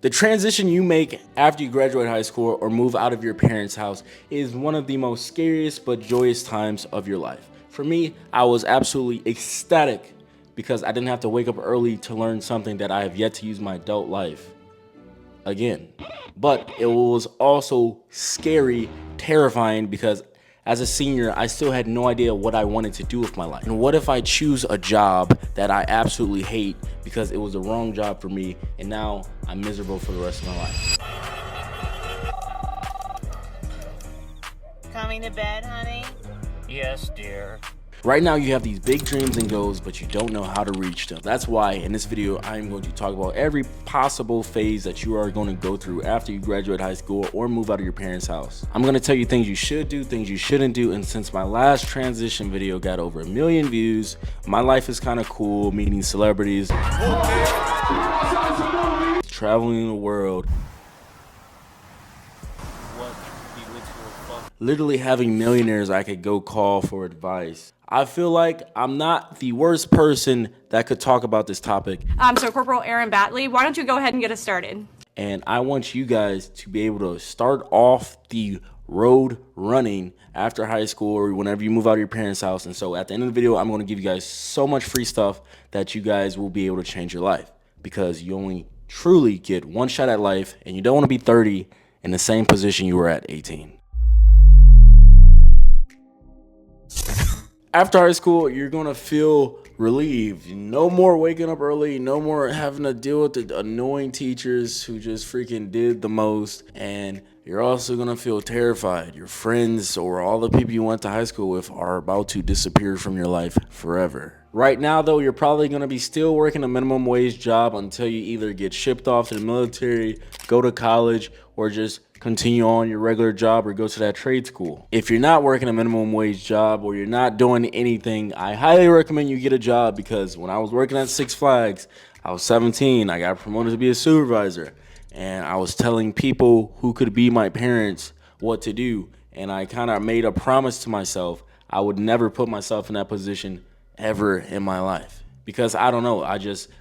The transition you make after you graduate high school or move out of your parents' house is one of the most scariest but joyous times of your life. For me, I was absolutely ecstatic because I didn't have to wake up early to learn something that I have yet to use my adult life again. But it was also scary, terrifying because as a senior, I still had no idea what I wanted to do with my life. And what if I choose a job that I absolutely hate because it was the wrong job for me and now I'm miserable for the rest of my life? Coming to bed, honey? Yes, dear. Right now you have these big dreams and goals, but you don't know how to reach them. That's why in this video, I'm going to talk about every possible phase that you are going to go through after you graduate high school or move out of your parents' house. I'm going to tell you things you should do, things you shouldn't do, and since my last transition video got over 1 million views, my life is kind of cool, meeting celebrities, traveling the world, literally having millionaires I could go call for advice. I feel like I'm not the worst person that could talk about this topic. So Corporal Aaron Batley, why don't you go ahead and get us started? And I want you guys to be able to start off the road running after high school or whenever you move out of your parents' house. And so at the end of the video, I'm going to give you guys so much free stuff that you guys will be able to change your life, because you only truly get one shot at life and you don't want to be 30 in the same position you were at 18. After high school, you're gonna feel relieved. No more waking up early, no more having to deal with the annoying teachers who just freaking did the most. And you're also gonna feel terrified. Your friends or all the people you went to high school with are about to disappear from your life forever. Right now though, you're probably gonna be still working a minimum wage job until you either get shipped off to the military, go to college, or just continue on your regular job or go to that trade school. If you're not working a minimum wage job or you're not doing anything, I highly recommend you get a job, because when I was working at Six Flags, I was 17, I got promoted to be a supervisor, and I was telling people who could be my parents what to do, and I kind of made a promise to myself I would never put myself in that position ever in my life. Because I don't know,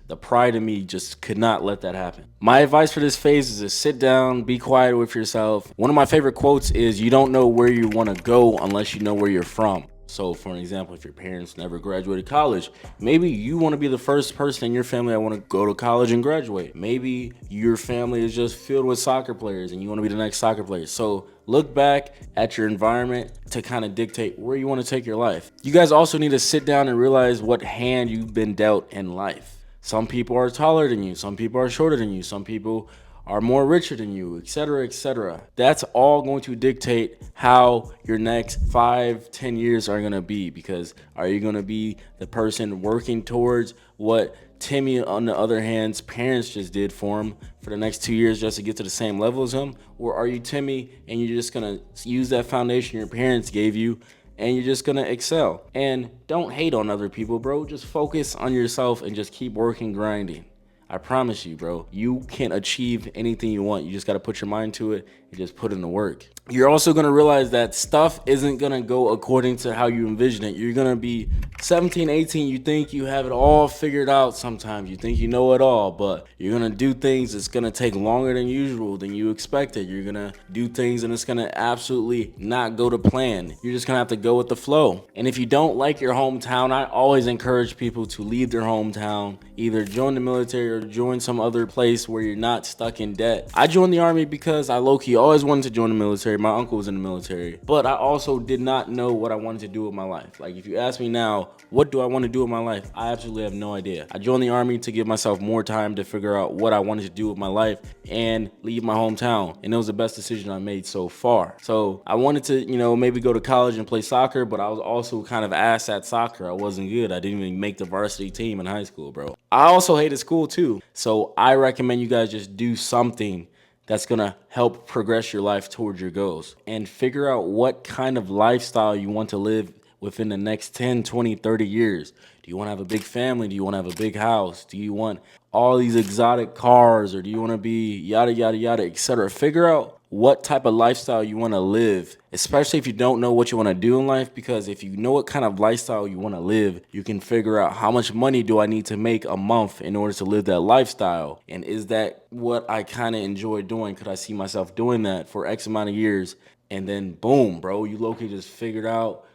the pride in me just could not let that happen. My advice for this phase is to sit down, be quiet with yourself. One of my favorite quotes is, you don't know where you want to go unless you know where you're from. So for an example, if your parents never graduated college, maybe you want to be the first person in your family that want to go to college and graduate. Maybe your family is just filled with soccer players and you want to be the next soccer player. So look back at your environment to kind of dictate where you want to take your life. You guys also need to sit down and realize what hand you've been dealt in life. Some people are taller than you, some people are shorter than you, some people are more richer than you, etc., etc. That's all going to dictate how your next 5-10 years are gonna be, because are you gonna be the person working towards what Timmy, on the other hand's parents just did for him for the next 2 years just to get to the same level as him? Or are you Timmy and you're just gonna use that foundation your parents gave you and you're just gonna excel? And don't hate on other people, bro. Just focus on yourself and just keep working, grinding. I promise you, bro, you can achieve anything you want. You just got to put your mind to it and just put in the work. You're also going to realize that stuff isn't going to go according to how you envision it. You're going to be 17, 18. You think you have it all figured out sometimes. You think you know it all, but you're going to do things that's going to take longer than usual, than you expected. You're going to do things and it's going to absolutely not go to plan. You're just going to have to go with the flow. And if you don't like your hometown, I always encourage people to leave their hometown, either join the military or join some other place where you're not stuck in debt. I joined the Army because I low-key always wanted to join the military. My uncle was in the military, but I also did not know what I wanted to do with my life. Like, if you ask me now, what do I want to do with my life? I absolutely have no idea. I joined the Army to give myself more time to figure out what I wanted to do with my life and leave my hometown, and it was the best decision I made so far. So I wanted to, maybe go to college and play soccer, but I was also kind of ass at soccer. I wasn't good. I didn't even make the varsity team in high school, bro. I also hated school too. So I recommend you guys just do something that's gonna help progress your life towards your goals and figure out what kind of lifestyle you want to live within the next 10, 20, 30 years? Do you want to have a big family? Do you want to have a big house? Do you want all these exotic cars, or do you want to be yada, yada, yada, etc.? Figure out what type of lifestyle you want to live, especially if you don't know what you want to do in life, because if you know what kind of lifestyle you want to live, you can figure out how much money do I need to make a month in order to live that lifestyle, and is that what I kind of enjoy doing? Could I see myself doing that for X amount of years? And then boom, bro, you low-key just figured out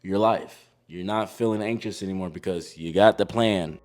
your life. You're not feeling anxious anymore because you got the plan.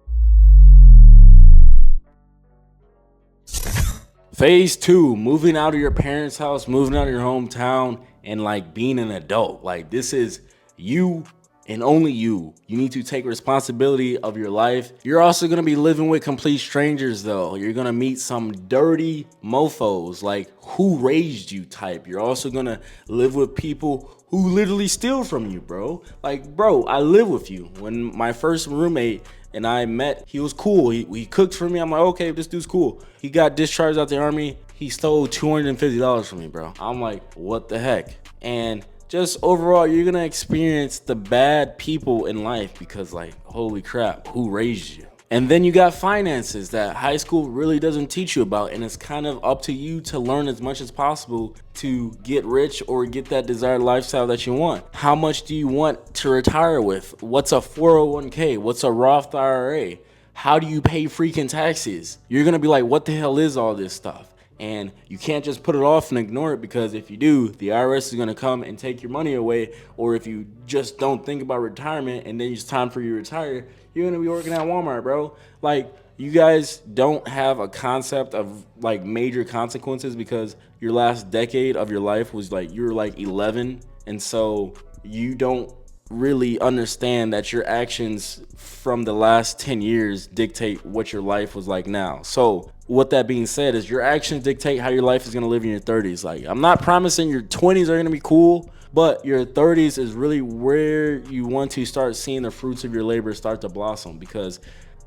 Phase 2, moving out of your parents' house, moving out of your hometown, and like being an adult. Like, this is you and only you. You need to take responsibility of your life. You're also gonna be living with complete strangers though. You're gonna meet some dirty mofos, like who raised you type. You're also gonna live with people who literally steal from you, bro. Like, bro, I live with you. When my first roommate and I met, he was cool. He cooked for me. I'm like, okay, this dude's cool. He got discharged out the army. He stole $250 from me, bro. I'm like, what the heck? And just overall, you're gonna experience the bad people in life because, like, holy crap, who raised you? And then you got finances that high school really doesn't teach you about, and it's kind of up to you to learn as much as possible to get rich or get that desired lifestyle that you want. How much do you want to retire with? What's a 401k? What's a Roth IRA? How do you pay freaking taxes? You're gonna be like, what the hell is all this stuff? And you can't just put it off and ignore it, because if you do, the IRS is gonna come and take your money away. Or if you just don't think about retirement and then it's time for you to retire, you're gonna be working at Walmart, bro. Like, you guys don't have a concept of like major consequences, because your last decade of your life was like, you were like 11. And so you don't really understand that your actions from the last 10 years dictate what your life was like now. So with that being said, is your actions dictate how your life is going to live in your 30s. Like, I'm not promising your 20s are going to be cool, but your 30s is really where you want to start seeing the fruits of your labor start to blossom, because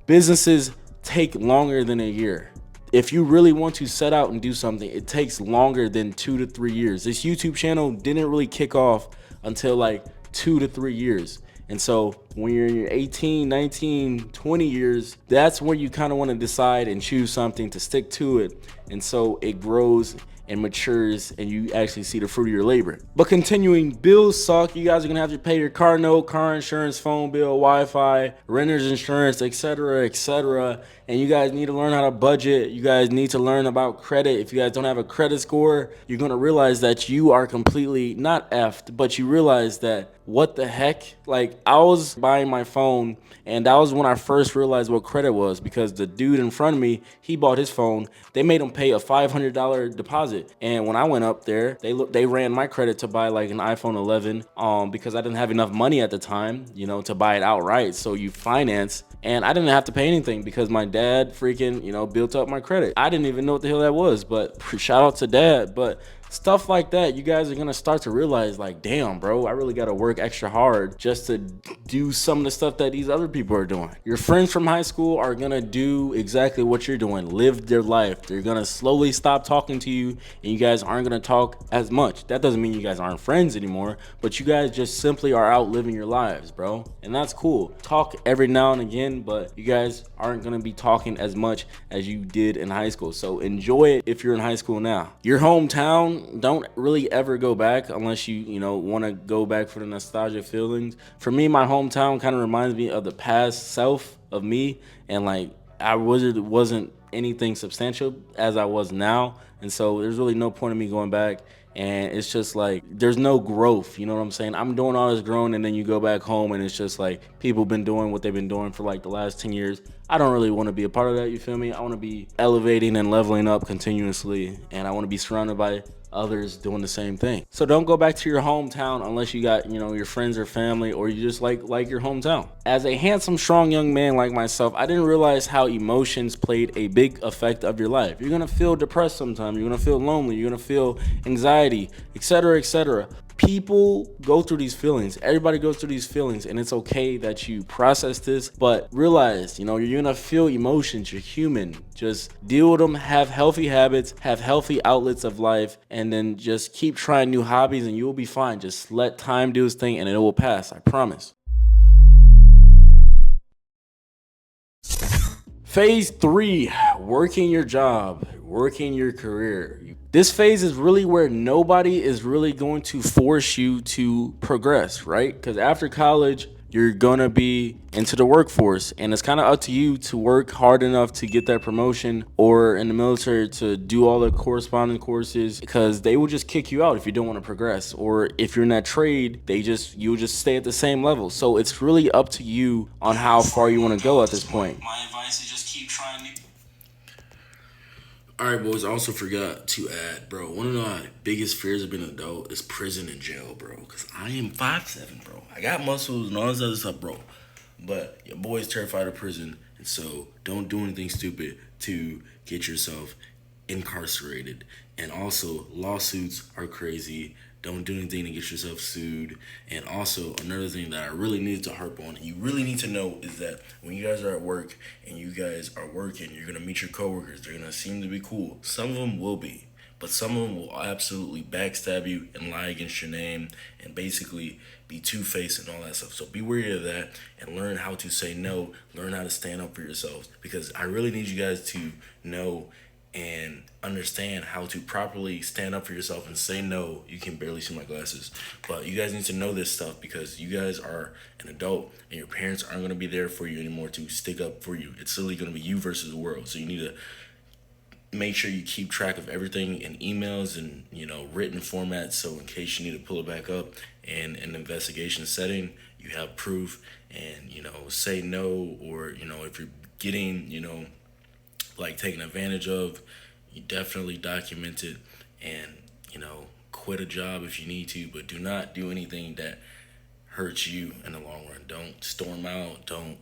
businesses take longer than a year. If you really want to set out and do something, it takes longer than 2 to 3 years. This YouTube channel didn't really kick off until like 2 to 3 years. And so when you're in your 18, 19, 20 years, that's where you kind of want to decide and choose something to stick to it. And so it grows and matures, and you actually see the fruit of your labor. But continuing, bills suck. You guys are gonna have to pay your car note, car insurance, phone bill, Wi-Fi, renter's insurance, etc., etc. And you guys need to learn how to budget. You guys need to learn about credit. If you guys don't have a credit score, you're gonna realize that you are completely not effed, but you realize that, what the heck? Like, I was buying my phone, and that was when I first realized what credit was, because the dude in front of me, he bought his phone. They made him pay a $500 deposit. And when I went up there, they ran my credit to buy like an iPhone 11 because I didn't have enough money at the time, you know, to buy it outright. So you finance, and I didn't have to pay anything because my dad freaking, you know, built up my credit. I didn't even know what the hell that was, but shout out to dad. But stuff like that, you guys are gonna start to realize, like, damn, bro, I really gotta work extra hard just to do some of the stuff that these other people are doing. Your friends from high school are gonna do exactly what you're doing, live their life. They're gonna slowly stop talking to you, and you guys aren't gonna talk as much. That doesn't mean you guys aren't friends anymore, but you guys just simply are out living your lives, bro. And that's cool. Talk every now and again, but you guys aren't gonna be talking as much as you did in high school. So enjoy it if you're in high school now. Your hometown, don't really ever go back unless you know, want to go back for the nostalgia feelings. For me, my hometown kind of reminds me of the past self of me, and like, I wasn't anything substantial as I was now, and so there's really no point in me going back. And it's just like, there's no growth, you know what I'm saying? I'm doing all this growing, and then you go back home and it's just like, people been doing what they've been doing for like the last 10 years. I don't really want to be a part of that, you feel me? I want to be elevating and leveling up continuously, and I want to be surrounded by others doing the same thing. So don't go back to your hometown unless you got, you know, your friends or family, or you just like your hometown. As a handsome, strong young man like myself, I didn't realize how emotions played a big effect of your life. You're gonna feel depressed sometimes, you're gonna feel lonely, you're gonna feel anxiety, etc., etc. People go through these feelings. Everybody goes through these feelings, and it's okay that you process this, but realize, you're gonna feel emotions. You're human. Just deal with them, have healthy habits, have healthy outlets of life, and then just keep trying new hobbies and you'll be fine. Just let time do its thing and it will pass. I promise. Phase 3, working your job, working your career. This phase is really where nobody is really going to force you to progress, right? Because after college, you're gonna be into the workforce, and it's kind of up to you to work hard enough to get that promotion, or in the military to do all the corresponding courses, because they will just kick you out if you don't want to progress. Or if you're in that trade, you'll just stay at the same level. So it's really up to you on how far you want to go at this point. My advice is just keep trying to. All right, boys, I also forgot to add, bro, one of my biggest fears of being an adult is prison and jail, bro, because I am 5'7", bro. I got muscles and all this other stuff, bro, but your boy's terrified of prison, and so don't do anything stupid to get yourself incarcerated. And also, lawsuits are crazy. Don't do anything to get yourself sued. And also, another thing that I really need to harp on, and you really need to know, is that when you guys are at work and you guys are working, you're going to meet your coworkers. They're going to seem to be cool. Some of them will be. But some of them will absolutely backstab you and lie against your name and basically be two-faced and all that stuff. So be wary of that and learn how to say no. Learn how to stand up for yourselves. Because I really need you guys to know and understand how to properly stand up for yourself and say no. You can barely see my glasses, but you guys need to know this stuff because you guys are an adult and your parents aren't going to be there for you anymore to stick up for you. It's literally going to be you versus the world. So you need to make sure you keep track of everything in emails and written formats, so in case you need to pull it back up in an investigation setting, you have proof. And say no, or if you're getting taken advantage of, you definitely document it and, quit a job if you need to, but do not do anything that hurts you in the long run. Don't storm out. Don't,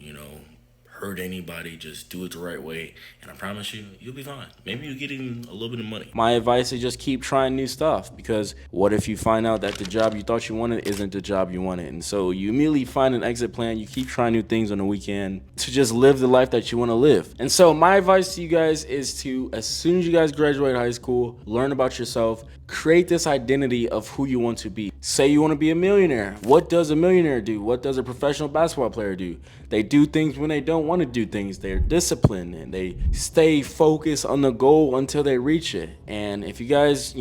hurt anybody. Just do it the right way. And I promise you, you'll be fine. Maybe you'll get even a little bit of money. My advice is just keep trying new stuff, because what if you find out that the job you thought you wanted isn't the job you wanted? And so you immediately find an exit plan. You keep trying new things on the weekend to just live the life that you want to live. And so my advice to you guys is to, as soon as you guys graduate high school, learn about yourself, create this identity of who you want to be. Say you want to be a millionaire. What does a millionaire do? What does a professional basketball player do? They do things when they don't want to do things. They're disciplined and they stay focused on the goal until they reach it. And if you guys,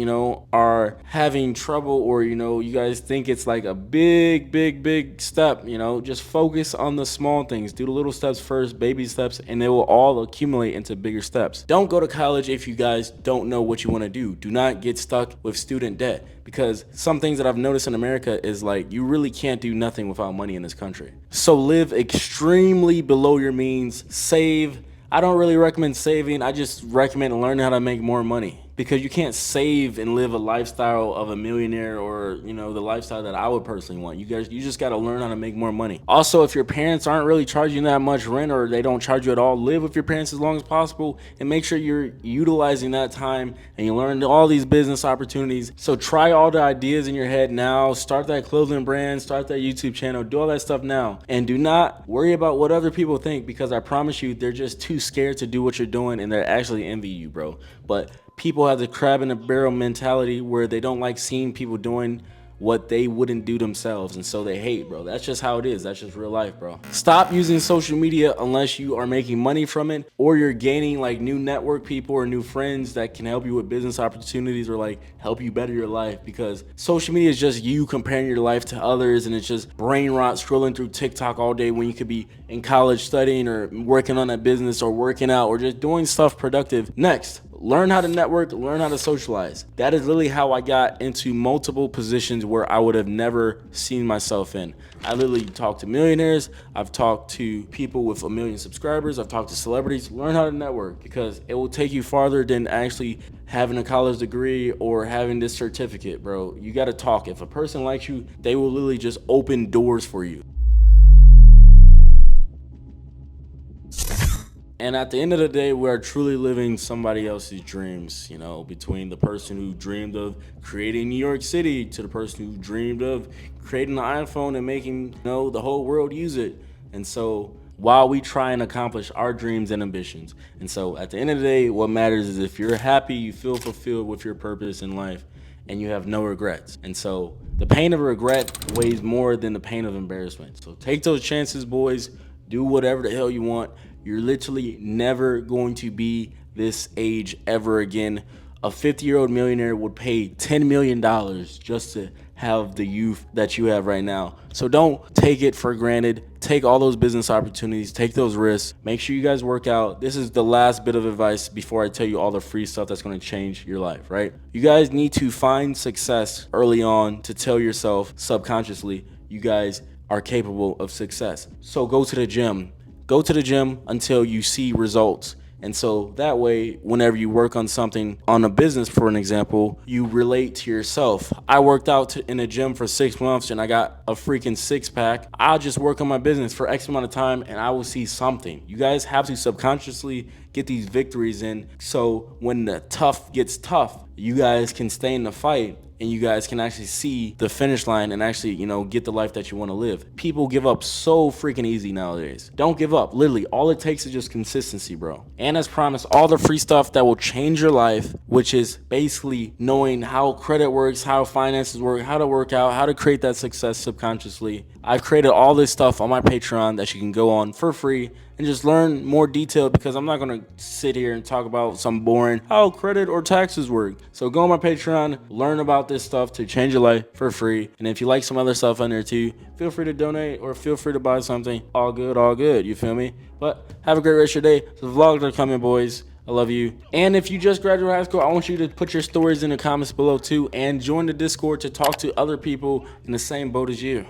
are having trouble, or, you guys think it's like a big step, just focus on the small things. Do the little steps first, baby steps, and they will all accumulate into bigger steps. Don't go to college if you guys don't know what you want to do. Do not get stuck with student debt, because some things that I've noticed in America is you really can't do nothing without money in this country. So live extremely below your means. Save. I don't really recommend saving. I just recommend learning how to make more money, because you can't save and live a lifestyle of a millionaire, or the lifestyle that I would personally want. You just got to learn how to make more money. Also, if your parents aren't really charging that much rent, or they don't charge you at all, live with your parents as long as possible and make sure you're utilizing that time and you learn all these business opportunities. So try all the ideas in your head now. Start that clothing brand, start that YouTube channel, do all that stuff now, and do not worry about what other people think, because I promise you, they're just too scared to do what you're doing, and they're actually envy you, bro. But people have the crab in a barrel mentality where they don't like seeing people doing what they wouldn't do themselves, and so they hate, bro. That's just how it is. That's just real life, bro. Stop using social media unless you are making money from it, or you're gaining new network people or new friends that can help you with business opportunities, or help you better your life, because social media is just you comparing your life to others, and it's just brain rot scrolling through TikTok all day when you could be in college studying, or working on a business, or working out, or just doing stuff productive. Next, learn how to network, learn how to socialize. That is literally how I got into multiple positions where I would have never seen myself in. I literally talked to millionaires. I've talked to people with 1 million subscribers. I've talked to celebrities. Learn how to network, because it will take you farther than actually having a college degree or having this certificate, bro. You got to talk. If a person likes you, they will literally just open doors for you. And at the end of the day, we are truly living somebody else's dreams, you know, between the person who dreamed of creating New York City to the person who dreamed of creating an iPhone and making, you know, the whole world use it. And so while we try and accomplish our dreams and ambitions. And so at the end of the day, what matters is if you're happy, you feel fulfilled with your purpose in life, and you have no regrets. And so the pain of regret weighs more than the pain of embarrassment. So take those chances, boys. Do whatever the hell you want. You're literally never going to be this age ever again. A 50-year-old millionaire would pay $10 million just to have the youth that you have right now. So don't take it for granted. Take all those business opportunities, take those risks. Make sure you guys work out. This is the last bit of advice before I tell you all the free stuff that's going to change your life, right? You guys need to find success early on to tell yourself subconsciously you guys are capable of success. So go to the gym. Go to the gym until you see results. And so that way, whenever you work on something, on a business, for an example, you relate to yourself. I worked out in a gym for 6 months and I got a freaking six pack. I'll just work on my business for X amount of time and I will see something. You guys have to subconsciously get these victories in. So when the tough gets tough, you guys can stay in the fight and you guys can actually see the finish line and actually, you know, get the life that you want to live. People give up so freaking easy nowadays. Don't give up. Literally, all it takes is just consistency, bro. And as promised, all the free stuff that will change your life, which is basically knowing how credit works, how finances work, how to work out, how to create that success subconsciously. I've created all this stuff on my Patreon that you can go on for free and just learn more detailed, because I'm not going to sit here and talk about some boring how credit or taxes work. So go on my Patreon, learn about this stuff to change your life for free. And if you like some other stuff on there too, feel free to donate or feel free to buy something. All good, you feel me? But have a great rest of your day. The vlogs are coming, boys. I love you. And if you just graduated high school, I want you to put your stories in the comments below too and join the Discord to talk to other people in the same boat as you.